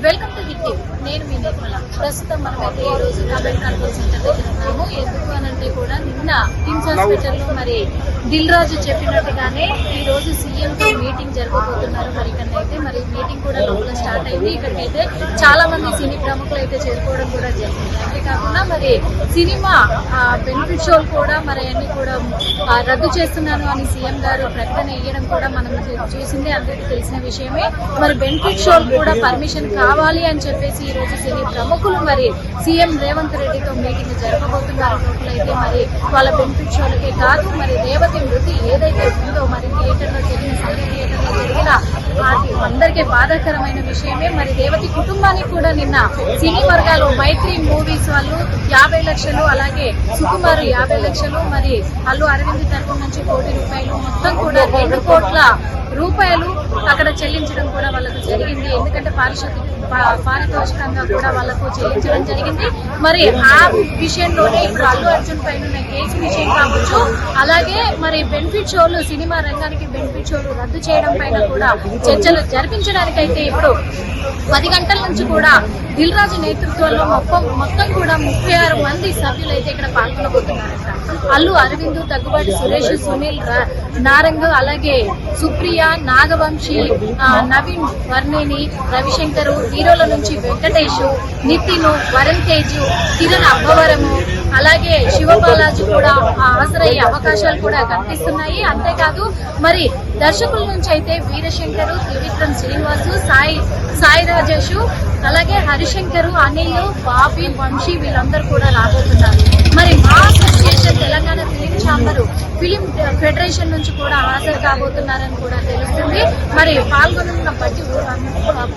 Welcome to hit TV. నేను మీ నిర్మల. ప్రస్తుతం మనమైతే ఈ రోజు కమెంట్ కంట్రోల్ సెంటర్ దగ్గర ఉన్నాము. ఎందుకు అనంటే కూడా నిన్న కిమ్స్ హాస్పిటల్ లో మరి దిల్ రాజు చెప్పినట్టుగానే ఈ రోజు సీఎం తో మీటింగ్ జరగబోతున్నారు. మరి ఇక్కడైతే మరి మీటింగ్ కూడా లోపల స్టార్ట్ అయింది. ఇక్కడికైతే చాలా మంది సినీ ప్రముఖులు అయితే చేరుకోవడం కూడా జరిగింది. అంతేకాకుండా మరి సినిమా బెనిఫిట్ షోలు కూడా మరి అన్ని కూడా రద్దు చేస్తున్నాను అని సీఎం గారు ప్రకటన ఇవ్వడం కూడా మనం చూసిందే, అందరికీ తెలిసిన విషయమే. మరి బెనిఫిట్ షోలు కూడా పర్మిషన్ కావాలి అని చెప్పేసి ఈ రోజు సినీ ప్రముఖులు మరి సీఎం రేవంత్ రెడ్డితో మీటింగ్ జరగబోతున్నారు. లోపలైతే మరి వాళ్ళ బెనిఫిట్ షోలకే కాదు, మరి రేవతి మృతి ఏదైతే ఉందో మరి థియేటర్లో జరిగిన సండే థియేటర్లో జరిగిన అందరికీ బాధాకరమైన విషయమే. మరి రేవతి కుటుంబానికి కూడా నిన్న సినీ వర్గాలు మైత్రి మూవీస్ వాళ్ళు 50 లక్షలు, అలాగే సుకుమార్ 50 లక్షలు, మరి అల్లు అరవింద్ తరఫు నుంచి ₹1 కోటి, మొత్తం కూడా ₹2 కోట్ల అక్కడ చెల్లించడం కూడా వాళ్ళకు జరిగింది. ఎందుకంటే పారితోషికంగా కూడా వాళ్ళకు చెల్లించడం జరిగింది. మరి ఆ విషయంలోనే ఇప్పుడు అల్లు అర్జున్ పైన కేసు విషయం కావచ్చు, అలాగే మరి బెనిఫిట్ షోలు, సినిమా రంగానికి బెనిఫిట్ షోలు రద్దు చేయడం పైన కూడా చర్చలు జరిపించడానికైతే ఇప్పుడు 10 గంటల నుంచి కూడా దిల్ రాజు నేతృత్వంలో మొత్తం కూడా 36 మంది సభ్యులు అయితే ఇక్కడ పాల్గొనబోతున్నారట. అల్లు అరవింద్, దగ్గుబాటి సురేష్, సునీల్ నారంగ్, అలాగే సుప్రియ, నాగవంశీ, నవీన్ వర్ణేని, రవిశంకర్, హీరోల నుంచి వెంకటేష్, నితిన్, వరుణ్ తేజ్, కిరణ్ అబ్బవరము, అలాగే శివబాలాజీ కూడా హాజరయ్యే అవకాశాలు కూడా కనిపిస్తున్నాయి. అంతేకాదు మరి దర్శకుల నుంచి అయితే వీరశంకర్, త్రివిక్రమ్ శ్రీనివాసు, సాయి రాజేష్, అలాగే హరిశంకర్, అనిల్, బాబీ, వంశీ వీళ్ళందరూ కూడా రాబోతున్నారు. మరి మా association, Telangana film chamber, film federation నుంచి కూడా హాజరు కాబోతున్నారని కూడా తెలుస్తుంది. మరి పాల్గొనున్న బట్టి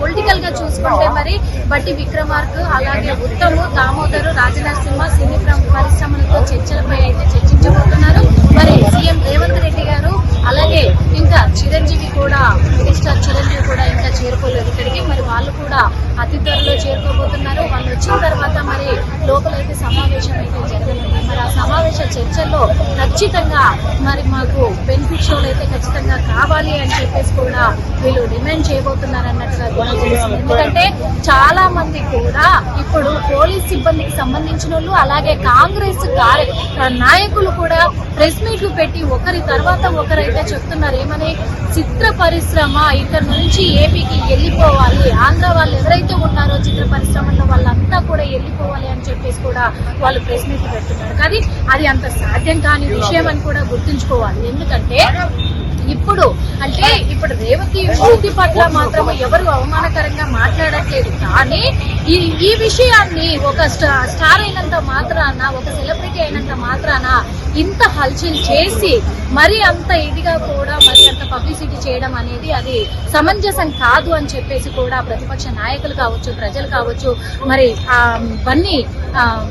పొలిటికల్ గా చూసుకుంటే మరి బట్టి విక్రమార్క, అలాగే ఉత్తమ్, దామోదర్, రాజనరసింహ సినీ పరిశ్రమలతో చర్చలపై అయితే చర్చించబోతున్నారు. మరి సీఎం రేవంత్ రెడ్డి గారు, అలాగే ఇంకా చిరంజీవి కూడా, మెగాస్టార్ చిరంజీవి కూడా ఇంకా చేరుకోలేదు ఇక్కడికి. మరి వాళ్ళు కూడా అతి త్వరలో చేరుకోబోతున్నారు. వాళ్ళు వచ్చిన తర్వాత మరి లోపలైతే సమావేశం అయితే జరగనుంది. మరి ఆ సమావేశ చర్చల్లో ఖచ్చితంగా మరి మాకు బెనిఫిట్ షోలు అయితే ఖచ్చితంగా కావాలి అని చెప్పేసి కూడా వీళ్ళు డిమాండ్ చేయబోతున్నారు అన్నట్టుగా కూడా తెలుస్తుంది. ఎందుకంటే చాలా మంది కూడా ఇప్పుడు పోలీస్ సిబ్బందికి సంబంధించిన వాళ్ళు, అలాగే కాంగ్రెస్ నాయకులు కూడా ప్రెస్ మీట్లు పెట్టి ఒకరి తర్వాత ఒకరైతే చెప్తున్నారు ఏమని, చిత్ర పరిశ్రమ ఇక్కడ నుంచి ఏపీకి వెళ్ళిపోవాలి, ఆంధ్ర వాళ్ళు ఎవరైతే ఉన్నారో చిత్ర పరిశ్రమలో వాళ్ళంతా కూడా వెళ్ళిపోవాలి అని చెప్పేసి కూడా వాళ్ళు ప్రెస్ మీట్లు పెడుతున్నారు. కానీ అది అంత సాధ్యం కాని విషయం అని కూడా గుర్తుంచుకోవాలి. ఎందుకంటే ఇప్పుడు రేవతి మృతి పట్ల మాత్రం ఎవరు అవమానకరంగా మాట్లాడట్లేదు. కానీ ఈ విషయాన్ని ఒక స్టార్ అయినంత మాత్రాన, ఒక సెలబ్రిటీ అయినంత మాత్రాన ఇంత హల్చల్ చేసి మరి అంత ఇదిగా కూడా మరి అంత పబ్లిసిటీ చేయడం అనేది అది సమంజసం కాదు అని చెప్పేసి కూడా ప్రతిపక్ష నాయకులు కావచ్చు, ప్రజలు కావచ్చు, మరి బన్నీ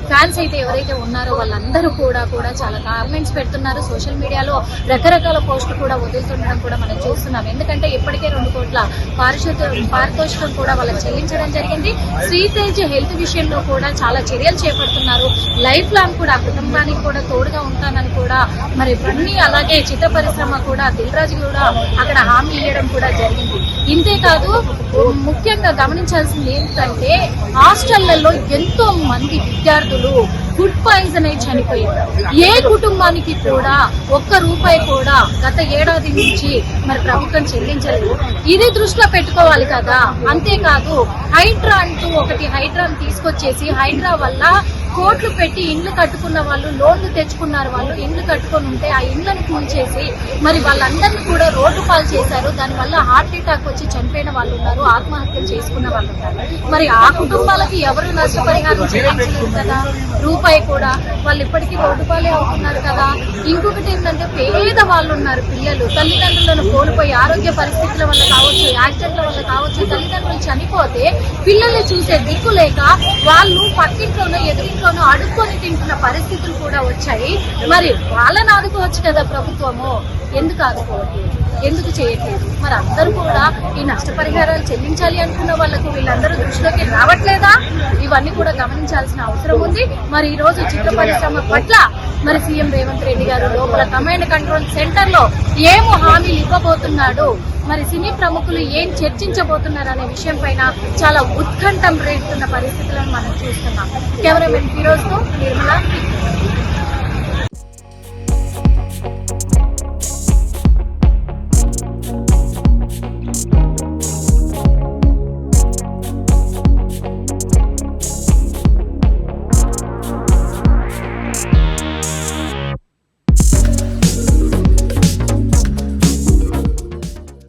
ఫ్యాన్స్ అయితే ఎవరైతే ఉన్నారో వాళ్ళందరూ కూడా చాలా కామెంట్స్ పెడుతున్నారు. సోషల్ మీడియాలో రకరకాల పోస్టులు కూడా వదులుతుండడం కూడా మనం చూస్తున్నాం. ఎందుకంటే ఇప్పటికే 2 కోట్ల పారితోషికం కూడా వాళ్ళకి చెల్లించడం జరిగింది. శ్రీతేజ్ హెల్త్ విషయంలో కూడా చాలా చర్యలు చేపడుతున్నారు. లైఫ్ లాంగ్ కూడా కుటుంబానికి కూడా తోడుగా ఉంటానని కూడా మరి బన్నీ, అలాగే చిత్ర పరిశ్రమ కూడా దిల్ రాజు కూడా అక్కడ హామీ ఇవ్వడం కూడా జరిగింది. ఇంతేకాదు ముఖ్యంగా గమనించాల్సింది ఏంటంటే హాస్టళ్లలో ఎంతో మంది విద్యార్థులు ఫుడ్ పాయిజన్ అయి చనిపోయారు. ఏ కుటుంబానికి కూడా ₹1 కూడా గత ఏడాది నుంచి మరి ప్రభుత్వం చెల్లించలేదు. ఇది దృష్టిలో పెట్టుకోవాలి కదా. అంతేకాదు హైడ్రా అంటూ ఒకటి హైడ్రాను తీసుకొచ్చేసి హైడ్రా వల్ల కోట్లు పెట్టి ఇండ్లు కట్టుకున్న వాళ్ళు, లోన్లు తెచ్చుకున్నారు వాళ్ళు, ఇండ్లు కట్టుకొని ఉంటే ఆ ఇండ్లను కూల్చేసి మరి వాళ్ళందరినీ కూడా రోడ్డు పాలు చేశారు. దానివల్ల హార్ట్ అటాక్ వచ్చి చనిపోయిన వాళ్ళు ఉన్నారు, ఆత్మహత్యలు చేసుకున్న వాళ్ళు ఉన్నారు. మరి ఆ కుటుంబాలకి ఎవరు నష్టపరిహారం చెల్లించలేదు కదా ₹1 కూడా. వాళ్ళు ఇప్పటికీ రోడ్డు పాలే అవుతున్నారు కదా. ఇంకొకటి ఏంటంటే పేద వాళ్ళు ఉన్నారు, పిల్లలు తల్లిదండ్రులను కోల్పోయి ఆరోగ్య పరిస్థితుల వల్ల కావచ్చు, యాక్సిడెంట్ల వల్ల కావచ్చు, తల్లిదండ్రులు చనిపోతే పిల్లల్ని చూసే దిక్కు లేక వాళ్ళు పక్కింట్లోనో ఎదురింట్లోనో అడుక్కొని తింటున్న పరిస్థితులు కూడా వచ్చాయి. మరి వాళ్ళని ఆదుకోవచ్చు కదా ప్రభుత్వము, ఎందుకు ఆదుకోవట్లేదు, ఎందుకు చేయట్లేదు? మరి అందరూ కూడా ఈ నష్టపరిహారాలు చెల్లించాలి అనుకున్న వాళ్లకు వీళ్ళందరూ దృష్టిలోకి రావట్లేదా? ఇవన్నీ కూడా గమనించాల్సిన అవసరం ఉంది. మరి ఈ రోజు చిత్ర పరిశ్రమ పట్ల మరి సీఎం రేవంత్ రెడ్డి గారు లోపల కమాండ్ కంట్రోల్ సెంటర్ లో ఏమో హామీలు ఇవ్వబోతున్నాడు, మరి సినీ ప్రముఖులు ఏం చర్చించబోతున్నారు అనే విషయం పైన చాలా ఉత్కంఠం రేపుతున్న పరిస్థితులను మనం చూస్తున్నాం. కెమెరామెన్ ఫిరోజ్ తో నిర్మల.